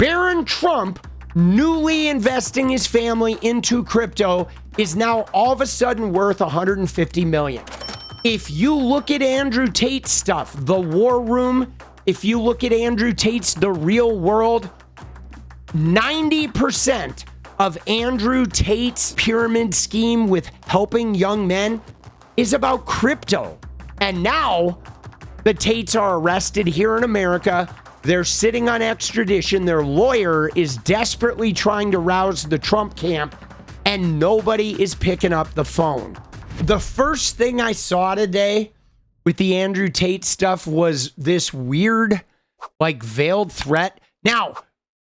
Barron Trump, newly investing his family into crypto, is now all of a sudden worth $150 million. If you look at Andrew Tate's stuff, The War Room, if you look at Andrew Tate's The Real World, 90% of Andrew Tate's pyramid scheme with helping young men is about crypto. And now the Tates are arrested here in America. They're sitting on extradition. Their lawyer is desperately trying to rouse the Trump camp, and nobody is picking up the phone. The first thing I saw today with the Andrew Tate stuff was this weird, like, veiled threat. Now,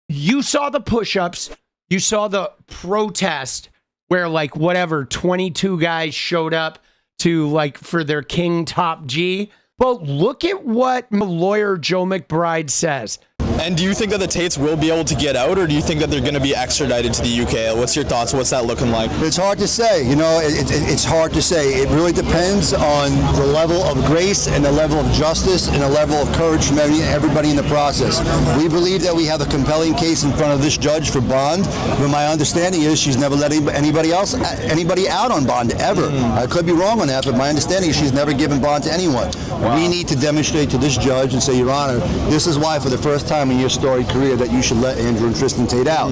you saw the push-ups. You saw the protest where, like, whatever, 22 guys showed up to, like, for their King Top G. But look at what lawyer Joe McBride says. And do you think that the Tates will be able to get out, or do you think that they're going to be extradited to the UK? What's your thoughts? What's that looking like? It's hard to say. You know, it's hard to say. It really depends on the level of grace and the level of justice and the level of courage from everybody in the process. We believe that we have a compelling case in front of this judge for bond, but my understanding is she's never let anybody out on bond, ever. I could be wrong on that, but my understanding is she's never given bond to anyone. Wow. We need to demonstrate to this judge and say, Your Honor, this is why for the first time in your storied career that you should let Andrew and Tristan Tate out.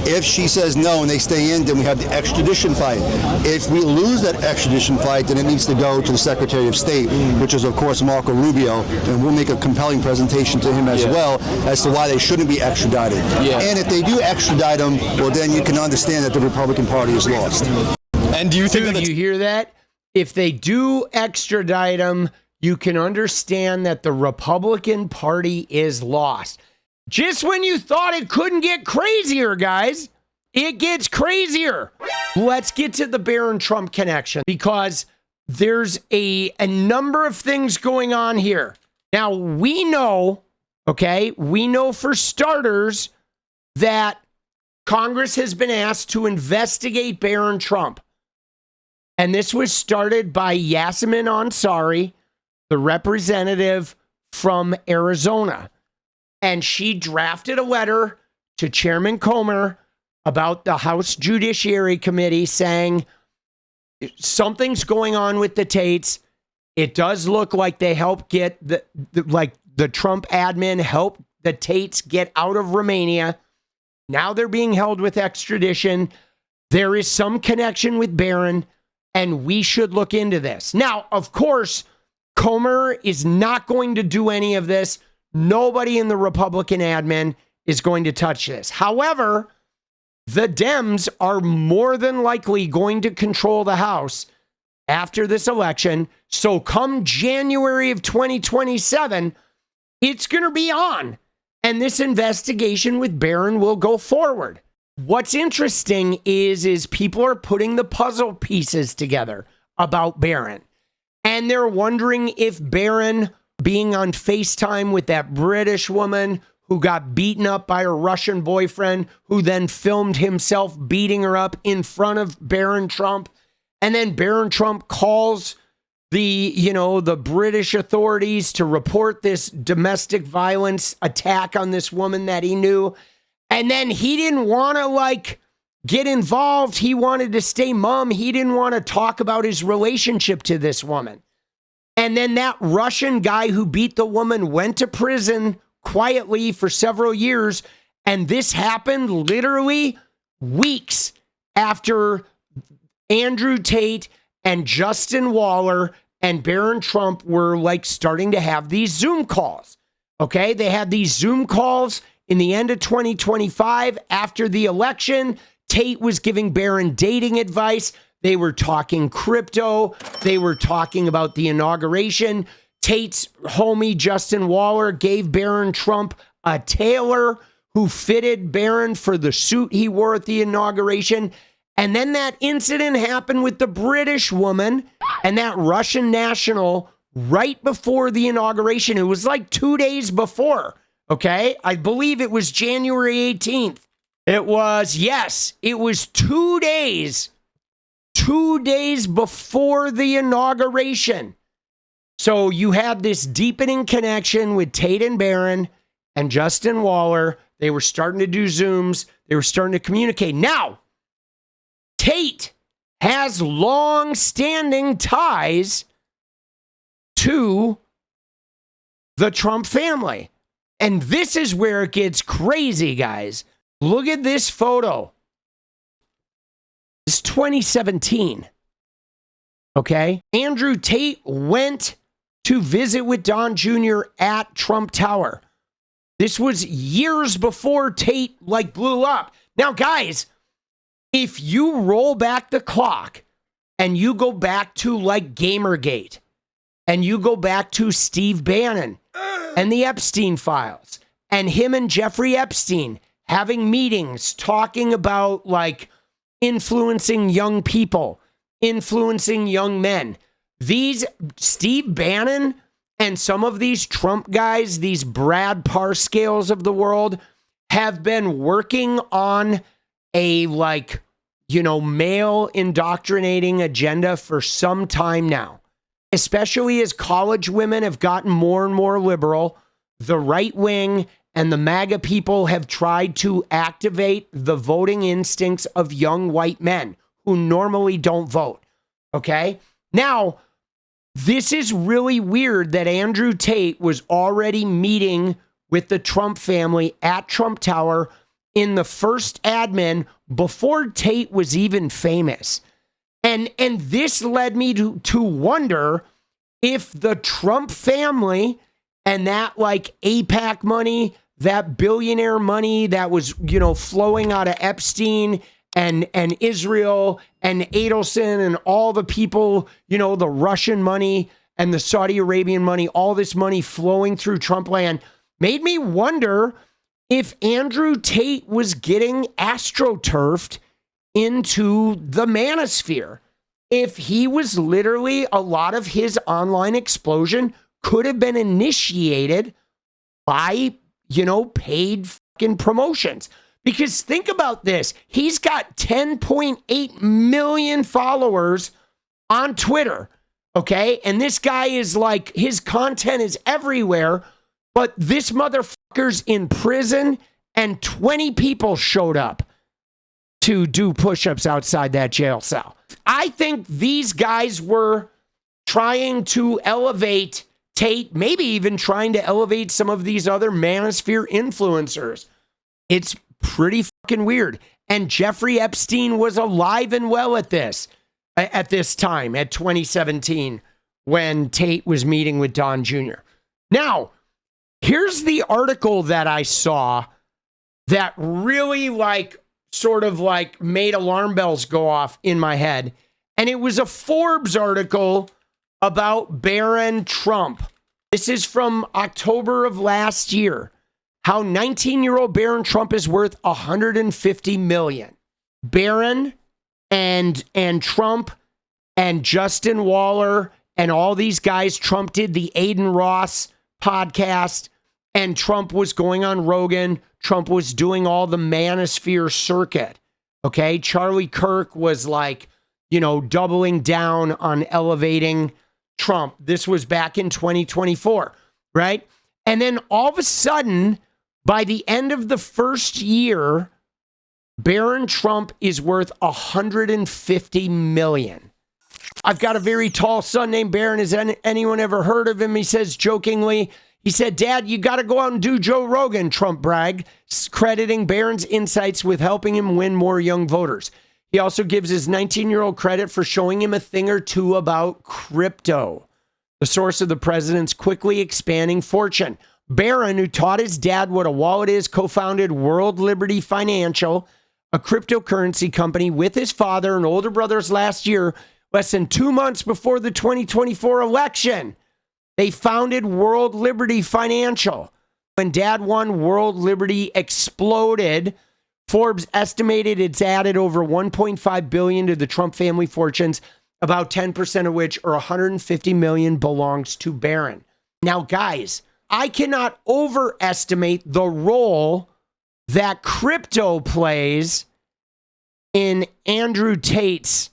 If she says no and they stay in, then we have the extradition fight. If we lose that extradition fight, then it needs to go to the Secretary of State, which is of course Marco Rubio, and we'll make a compelling presentation to him as well as to why they shouldn't be extradited. And if they do extradite them, well then you can understand that the Republican Party is lost. And do you think that you hear that? If they do extradite them, you can understand that the Republican Party is lost. Just when you thought it couldn't get crazier, guys, it gets crazier. Let's get to the Barron Trump connection, because there's a number of things going on here. Now, we know for starters that Congress has been asked to investigate Barron Trump. And this was started by ภิəğəmin Ansari, the representative from Arizona. And she drafted a letter to Chairman Comer about the House Judiciary Committee saying something's going on with the Tates. It does look like they helped get the Trump admin helped the Tates get out of Romania. Now they're being held with extradition. There is some connection with Barron, and we should look into this. Now, of course, Comer is not going to do any of this. Nobody in the Republican admin is going to touch this. However, the Dems are more than likely going to control the House after this election. So come January of 2027, it's going to be on. And this investigation with Barron will go forward. What's interesting is people are putting the puzzle pieces together about Barron. And they're wondering if Barron, being on FaceTime with that British woman who got beaten up by her Russian boyfriend, who then filmed himself beating her up in front of Barron Trump. And then Barron Trump calls the British authorities to report this domestic violence attack on this woman that he knew. And then he didn't want to get involved. He wanted to stay mum. He didn't want to talk about his relationship to this woman. And then that Russian guy who beat the woman went to prison quietly for several years. And this happened literally weeks after Andrew Tate and Justin Waller and Barron Trump were starting to have these Zoom calls. Okay, they had these Zoom calls in the end of 2025 after the election. Tate was giving Barron dating advice. They were talking crypto. They were talking about the inauguration. Tate's homie, Justin Waller, gave Barron Trump a tailor who fitted Barron for the suit he wore at the inauguration. And then that incident happened with the British woman and that Russian national right before the inauguration. It was 2 days before, okay? I believe it was January 18th. It was 2 days. 2 days before the inauguration. So you had this deepening connection with Tate and Barron and Justin Waller They were starting to do Zooms. They were starting to communicate. Now, Tate has long-standing ties to the Trump family. And this is where it gets crazy, guys. Look at this photo. It's 2017. Okay? Andrew Tate went to visit with Don Jr. at Trump Tower. This was years before Tate blew up. Now, guys, if you roll back the clock and you go back to Gamergate and you go back to Steve Bannon and the Epstein files and him and Jeffrey Epstein having meetings talking about influencing young people, influencing young men. These Steve Bannon and some of these Trump guys, these Brad Parscales of the world, have been working on a male indoctrinating agenda for some time now, especially as college women have gotten more and more liberal. The right wing and the MAGA people have tried to activate the voting instincts of young white men who normally don't vote. Okay? Now, this is really weird that Andrew Tate was already meeting with the Trump family at Trump Tower in the first admin before Tate was even famous. And this led me to wonder if the Trump family and that AIPAC money, that billionaire money that was, flowing out of Epstein and Israel and Adelson and all the people, the Russian money and the Saudi Arabian money, all this money flowing through Trump land, made me wonder if Andrew Tate was getting astroturfed into the manosphere. If he was literally, a lot of his online explosion could have been initiated by, paid fucking promotions. Because think about this. He's got 10.8 million followers on Twitter. Okay. And this guy is his content is everywhere, but this motherfucker's in prison and 20 people showed up to do push-ups outside that jail cell. I think these guys were trying to elevate Tate, maybe even trying to elevate some of these other manosphere influencers. It's pretty fucking weird. And Jeffrey Epstein was alive and well at this time, at 2017, when Tate was meeting with Don Jr. Now, here's the article that I saw that really made alarm bells go off in my head. And it was a Forbes article about Barron Trump. This is from October of last year. How 19-year-old Barron Trump is worth $150 million. Barron and Trump and Justin Waller and all these guys, Trump did the Aiden Ross podcast, and Trump was going on Rogan. Trump was doing all the manosphere circuit. Okay. Charlie Kirk was doubling down on elevating Trump. This was back in 2024, right? And then all of a sudden, by the end of the first year, Barron Trump is worth $150 million. I've got a very tall son named Barron. Has anyone ever heard of him? He says jokingly, he said, "Dad, you got to go out and do Joe Rogan," Trump bragged, crediting Barron's insights with helping him win more young voters. He also gives his 19-year-old credit for showing him a thing or two about crypto, the source of the president's quickly expanding fortune. Barron, who taught his dad what a wallet is, co-founded World Liberty Financial, a cryptocurrency company, with his father and older brothers last year, less than 2 months before the 2024 election. They founded World Liberty Financial. When Dad won, World Liberty exploded. Forbes estimated it's added over $1.5 billion to the Trump family fortunes, about 10% of which, or $150 million, belongs to Barron. Now, guys, I cannot overestimate the role that crypto plays in Andrew Tate's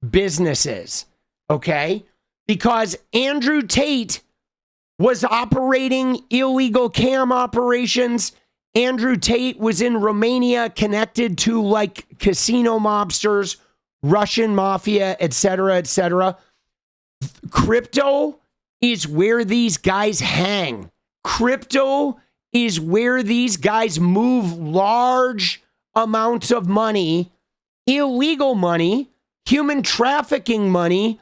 businesses, okay? Because Andrew Tate was operating illegal cam operations Andrew Tate was in Romania connected to like casino mobsters, Russian mafia, etc., etc. Crypto is where these guys hang. Crypto is where these guys move large amounts of money, illegal money, human trafficking money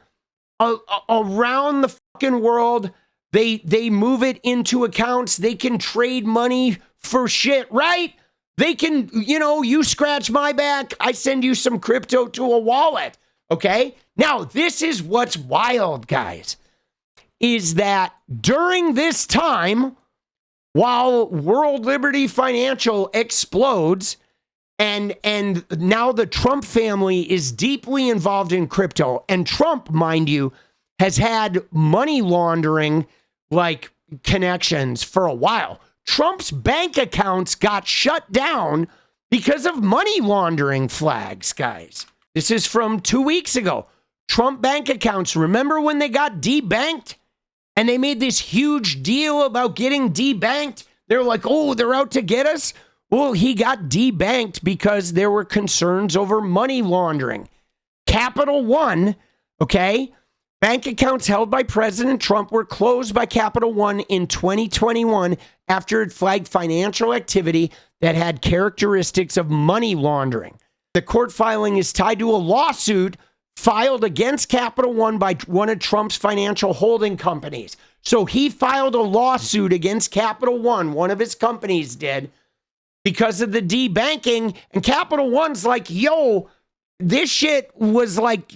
around the fucking world. They move it into accounts. They can trade money for shit, right? They can, you scratch my back, I send you some crypto to a wallet, okay? Now, this is what's wild, guys, is that during this time, while World Liberty Financial explodes, and now the Trump family is deeply involved in crypto, and Trump, mind you, has had money laundering like connections for a while. Trump's bank accounts got shut down because of money laundering flags, guys. This is from 2 weeks ago. Trump bank accounts, remember when they got debanked? And they made this huge deal about getting debanked? They're like, oh, they're out to get us? Well, he got debanked because there were concerns over money laundering. Capital One, okay? Bank accounts held by President Trump were closed by Capital One in 2021 after it flagged financial activity that had characteristics of money laundering. The court filing is tied to a lawsuit filed against Capital One by one of Trump's financial holding companies. So he filed a lawsuit against Capital one of his companies did, because of the debanking, and Capital One's like, yo, this shit was like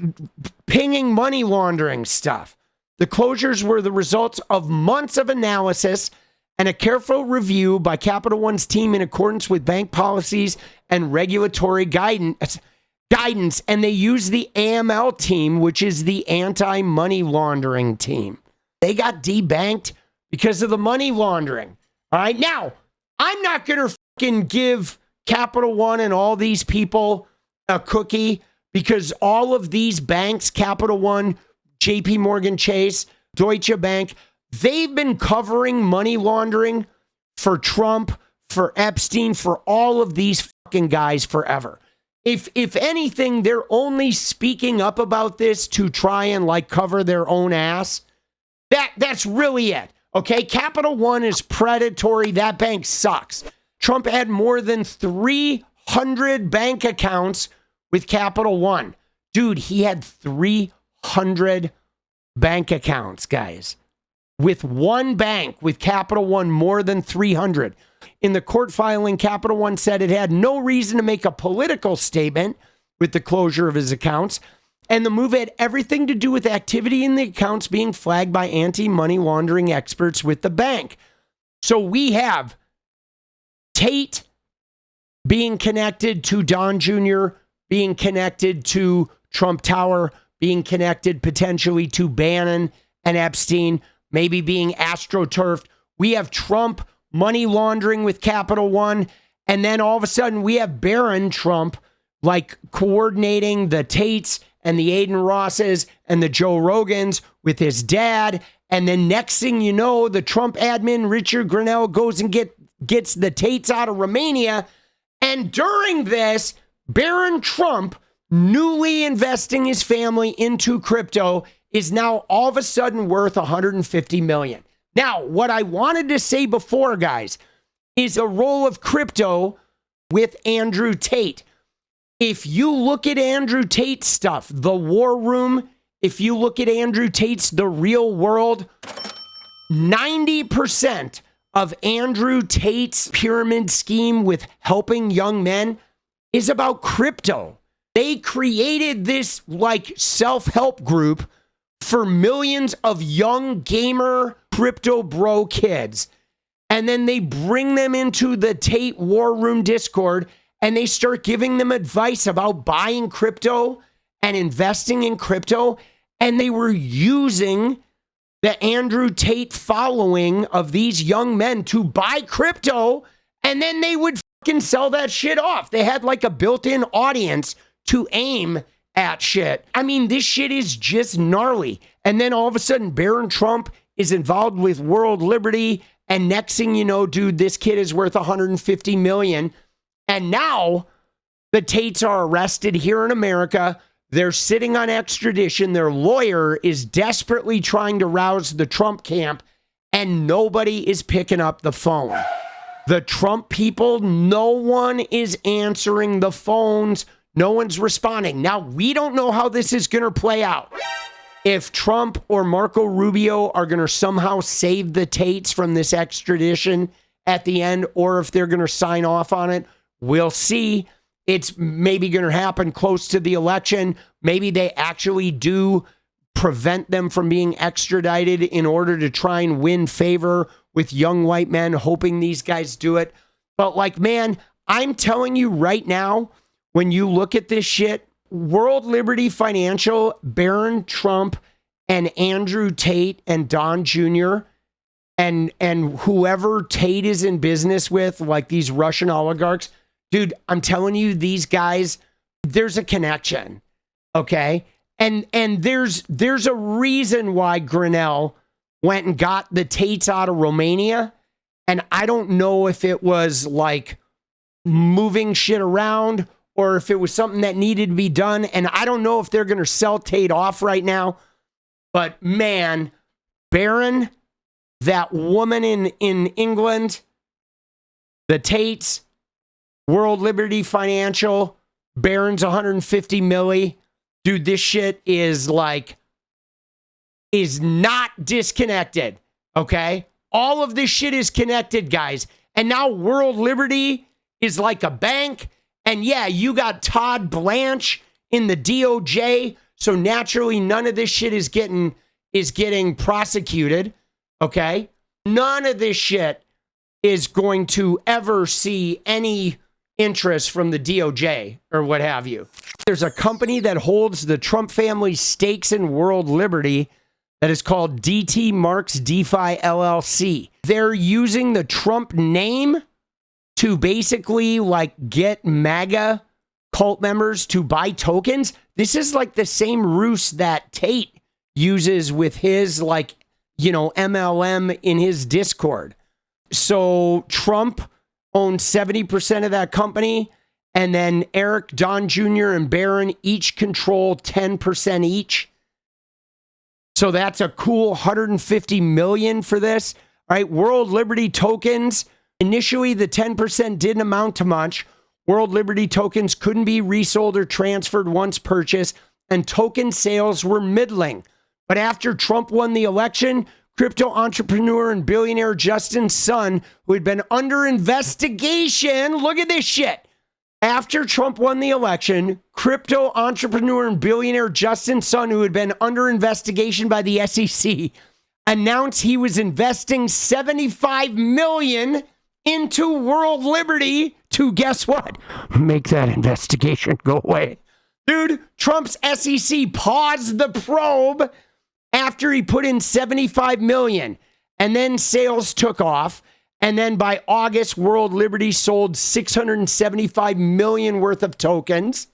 pinging money laundering stuff. The closures were the results of months of analysis and a careful review by Capital One's team in accordance with bank policies and regulatory guidance. And they used the AML team, which is the anti-money laundering team. They got debanked because of the money laundering. All right. Now, I'm not going to fucking give Capital One and all these people a cookie, because all of these banks, Capital One, JP Morgan Chase, Deutsche Bank, they've been covering money laundering for Trump, for Epstein, for all of these fucking guys forever. If anything, they're only speaking up about this to try and like cover their own ass. That's really it. Okay, Capital One is predatory. That bank sucks. Trump had more than 300 bank accounts with Capital One. Dude, he had 300 bank accounts, guys. With one bank, with Capital One, more than 300. In the court filing, Capital One said it had no reason to make a political statement with the closure of his accounts, and the move had everything to do with activity in the accounts being flagged by anti-money laundering experts with the bank. So we have Tate being connected to Don Jr., being connected to Trump Tower, being connected potentially to Bannon and Epstein, maybe being astroturfed. We have Trump money laundering with Capital One, and then all of a sudden we have Barron Trump like coordinating the Tates and the Aiden Rosses and the Joe Rogans with his dad. And then next thing you know, the Trump admin, Richard Grenell, goes and gets the Tates out of Romania. And during this, Barron Trump, newly investing his family into crypto, is now all of a sudden worth $150 million. Now, what I wanted to say before, guys, is a role of crypto with Andrew Tate. If you look at Andrew Tate's stuff, The War Room, if you look at Andrew Tate's The Real World, 90% of Andrew Tate's pyramid scheme with helping young men is about crypto. They created this like self-help group for millions of young gamer crypto bro kids. And then they bring them into the Tate War Room Discord and they start giving them advice about buying crypto and investing in crypto. And they were using the Andrew Tate following of these young men to buy crypto, and then they would fucking sell that shit off. They had like a built-in audience to aim at shit. I mean, this shit is just gnarly. And then all of a sudden, Barron Trump is involved with World Liberty And next thing you know, dude, this kid is worth $150 million. And now the Tates are arrested here in America. They're sitting on extradition. Their lawyer is desperately trying to rouse the Trump camp, and nobody is picking up the phone. The Trump people, no one is answering the phones. No one's responding. Now, we don't know how this is going to play out. If Trump or Marco Rubio are going to somehow save the Tates from this extradition at the end, or if they're going to sign off on it, we'll see. It's maybe going to happen close to the election. Maybe they actually do prevent them from being extradited in order to try and win favor with young white men, hoping these guys do it. But like, man, I'm telling you right now, when you look at this shit, World Liberty Financial, Barron Trump, and Andrew Tate and Don Jr. and whoever Tate is in business with, like these Russian oligarchs, dude, I'm telling you, these guys, there's a connection, okay? And there's a reason why Grinnell went and got the Tates out of Romania, and I don't know if it was like moving shit around or if it was something that needed to be done. And I don't know if they're going to sell Tate off right now. But man, Barron, that woman in England, the Tates, World Liberty Financial, Barron's 150 milli. Dude, this shit is not disconnected. Okay? All of this shit is connected, guys. And now World Liberty is like a bank. And yeah, you got Todd Blanche in the DOJ, so naturally none of this shit is getting prosecuted, okay? None of this shit is going to ever see any interest from the DOJ or what have you. There's a company that holds the Trump family's stakes in World Liberty that is called DT Marks DeFi LLC. They're using the Trump name to basically like get MAGA cult members to buy tokens. This is like the same ruse that Tate uses with his MLM in his Discord. So Trump owns 70% of that company, and then Eric, Don Jr., and Barron each control 10% each. So that's a cool 150 million for this. All right, World Liberty tokens. Initially, the 10% didn't amount to much. World Liberty tokens couldn't be resold or transferred once purchased, and token sales were middling. But after Trump won the election, crypto entrepreneur and billionaire Justin's son, who had been under investigation, look at this shit. After Trump won the election, crypto entrepreneur and billionaire Justin's son, who had been under investigation by the SEC, announced he was investing $75 million into World Liberty to, guess what? Make that investigation go away. Dude, Trump's SEC paused the probe after he put in $75 million, and then sales took off. And then by August, World Liberty sold $675 million worth of tokens.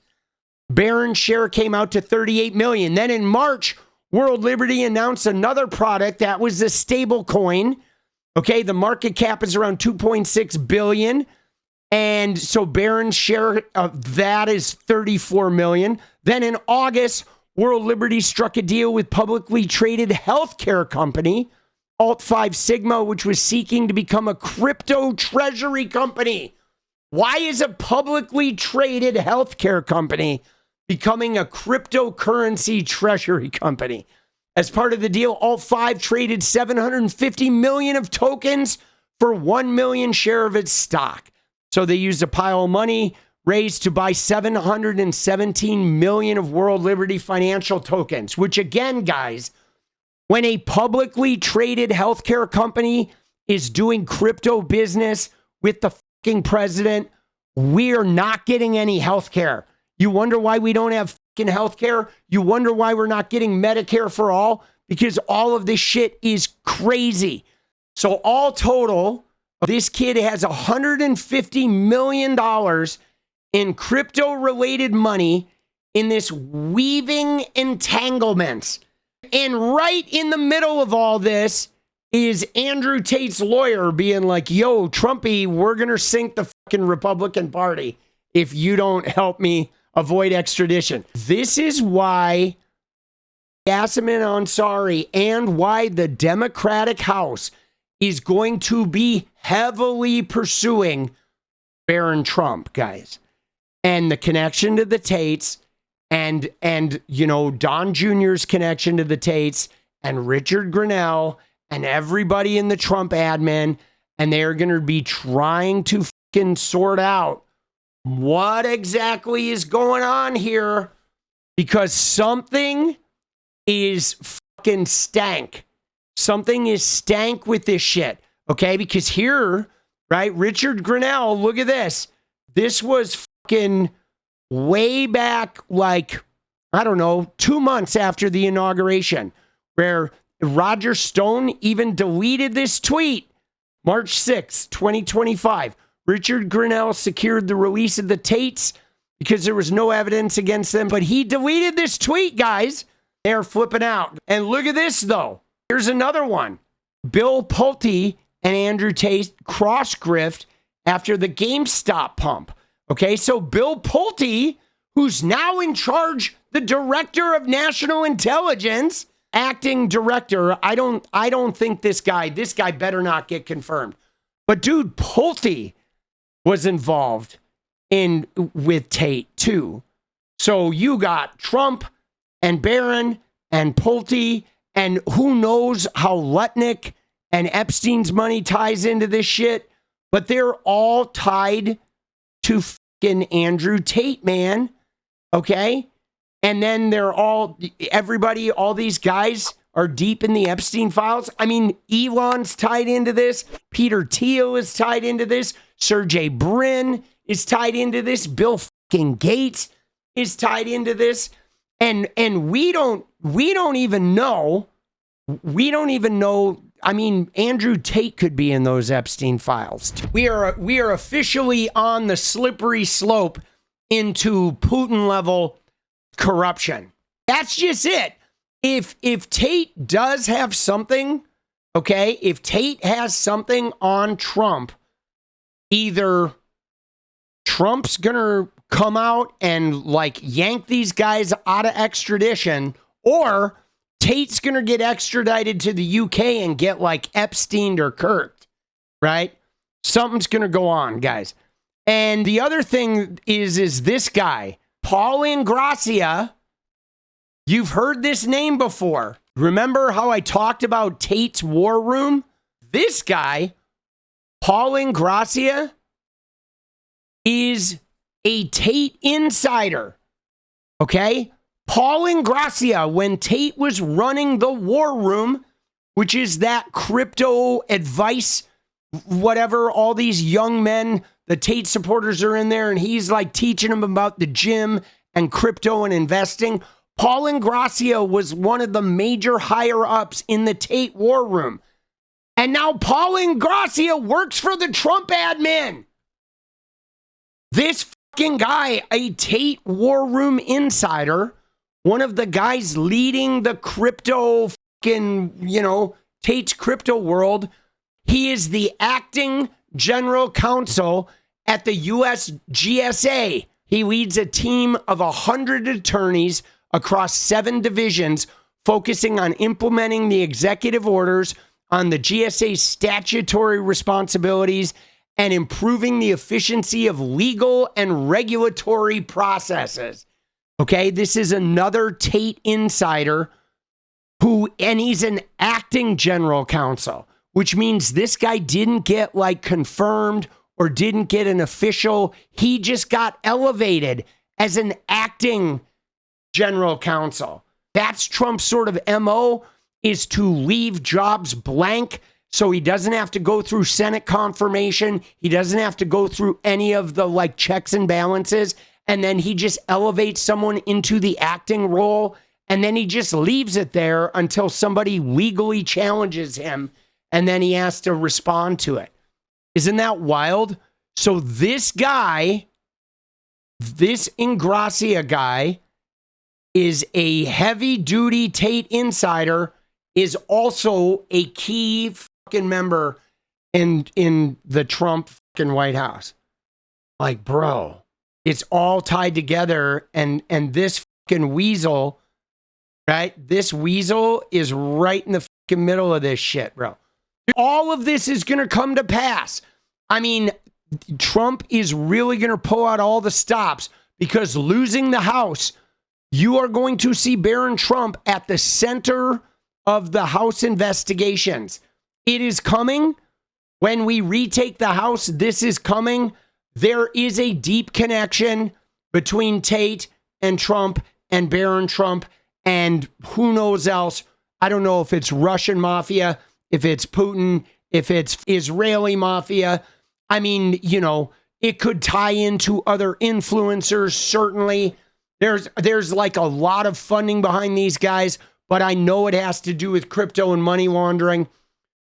Barron's share came out to $38 million. Then in March, World Liberty announced another product that was a stable coin. Okay, the market cap is around $2.6 billion. And so Barron's share of that is $34 million. Then in August, World Liberty struck a deal with publicly traded healthcare company, 𝗙𝗚𝗫, which was seeking to become a crypto treasury company. Why is a publicly traded healthcare company becoming a cryptocurrency treasury company? As part of the deal, 𝗙𝗚𝗫 traded 750 million of tokens for 1 million share of its stock. So they used a pile of money raised to buy 717 million of World Liberty Financial tokens, which again, guys, when a publicly traded healthcare company is doing crypto business with the fucking president, we are not getting any healthcare. You wonder why we don't have fucking healthcare? You wonder why we're not getting Medicare for all? Because all of this shit is crazy. So all total, this kid has $150 million in crypto-related money in this weaving entanglements. And right in the middle of all this is Andrew Tate's lawyer being like, yo, Trumpy, we're going to sink the fucking Republican Party if you don't help me avoid extradition. This is why 𝗙𝗪𝗏𝗪𝗏 and why the Democratic House is going to be heavily pursuing Barron Trump, guys. And the connection to the Tates and you know, Don Jr.'s connection to the Tates and Richard Grenell and everybody in the Trump admin, and they're going to be trying to fucking sort out what exactly is going on here, because something is fucking stank. Something is stank with this shit, okay? Because here, right, Richard Grenell, look at this. This was fucking way back, like, I don't know, 2 months after the inauguration, where Roger Stone even deleted this tweet. March 6, 2025. Richard Grenell secured the release of the Tates because there was no evidence against them. But he deleted this tweet, guys. They're flipping out. And look at this, though. Here's another one. Bill Pulte and Andrew Tate cross-grift after the GameStop pump. Okay, so Bill Pulte, who's now in charge, the director of national intelligence, acting director. I don't think this guy better not get confirmed. But dude, Pulte was involved with Tate too. So you got Trump and Barron and Pulte, and who knows how Lutnick and Epstein's money ties into this shit, but they're all tied to fucking Andrew Tate, man. Okay? And then all these guys are deep in the Epstein files. I mean, Elon's tied into this. Peter Thiel is tied into this. Sergey Brin is tied into this. Bill fucking Gates is tied into this. And we don't even know. We don't even know. I mean, Andrew Tate could be in those Epstein files. We are officially on the slippery slope into Putin level corruption. That's just it. If Tate does have something, okay, if Tate has something on Trump, either Trump's gonna come out and like yank these guys out of extradition, or Tate's gonna get extradited to the UK and get like Epstein or Kirk, right? Something's gonna go on, guys. And the other thing is this guy, Paul Ingrassia. You've heard this name before. Remember how I talked about Tate's war room? This guy, Paul Ingrassia, is a Tate insider. Okay? Paul Ingrassia, when Tate was running the war room, which is that crypto advice, whatever, all these young men, the Tate supporters are in there, and he's like teaching them about the gym and crypto and investing. Paul Ingrassia was one of the major higher-ups in the Tate war room. And now Paul Ingrassia works for the Trump admin. This fucking guy, a Tate war room insider, one of the guys leading the crypto fucking, Tate's crypto world, he is the acting general counsel at the US GSA. He leads a team of 100 attorneys across 7 divisions, focusing on implementing the executive orders on the GSA's statutory responsibilities and improving the efficiency of legal and regulatory processes. Okay, this is another Tate insider and he's an acting general counsel, which means this guy didn't get like confirmed or didn't get an official. He just got elevated as an acting general counsel. That's Trump's sort of MO, is to leave jobs blank so he doesn't have to go through Senate confirmation. He doesn't have to go through any of the like checks and balances. And then he just elevates someone into the acting role. And then he just leaves it there until somebody legally challenges him. And then he has to respond to it. Isn't that wild? So this guy, this Ingrassia guy, is a heavy-duty Tate insider is also a key fucking member in the Trump fucking White House. Like, bro, it's all tied together, and this fucking weasel, right? This weasel is right in the fucking middle of this shit, bro. All of this is going to come to pass. I mean, Trump is really going to pull out all the stops, because losing the House, you are going to see Barron Trump at the center of the House investigations. It is coming. When we retake the House, this is coming. There is a deep connection between Tate and Trump and Barron Trump and who knows else. I don't know if it's Russian mafia, if it's Putin, if it's Israeli mafia. I mean, you know, it could tie into other influencers, certainly. There's like a lot of funding behind these guys, but I know it has to do with crypto and money laundering.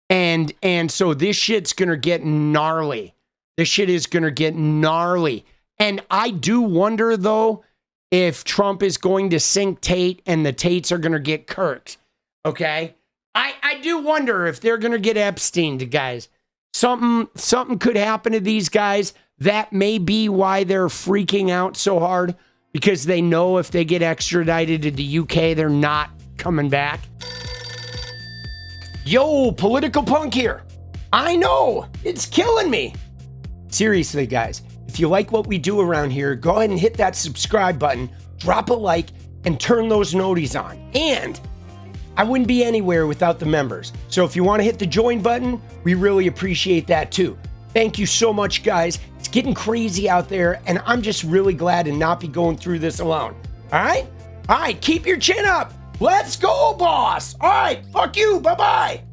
And so this shit's going to get gnarly. This shit is going to get gnarly. And I do wonder, though, if Trump is going to sink Tate and the Tates are going to get Kirked. Okay? I do wonder if they're going to get Epsteined, guys. Something could happen to these guys. That may be why they're freaking out so hard, because they know if they get extradited to the UK, they're not coming back. Yo, political punk here. I know, it's killing me. Seriously, guys, if you like what we do around here, go ahead and hit that subscribe button, drop a like, and turn those noties on. And I wouldn't be anywhere without the members. So if you want to hit the join button, we really appreciate that too. Thank you so much, guys. It's getting crazy out there, and I'm just really glad to not be going through this alone. All right? All right, keep your chin up. Let's go, boss. All right, fuck you. Bye-bye.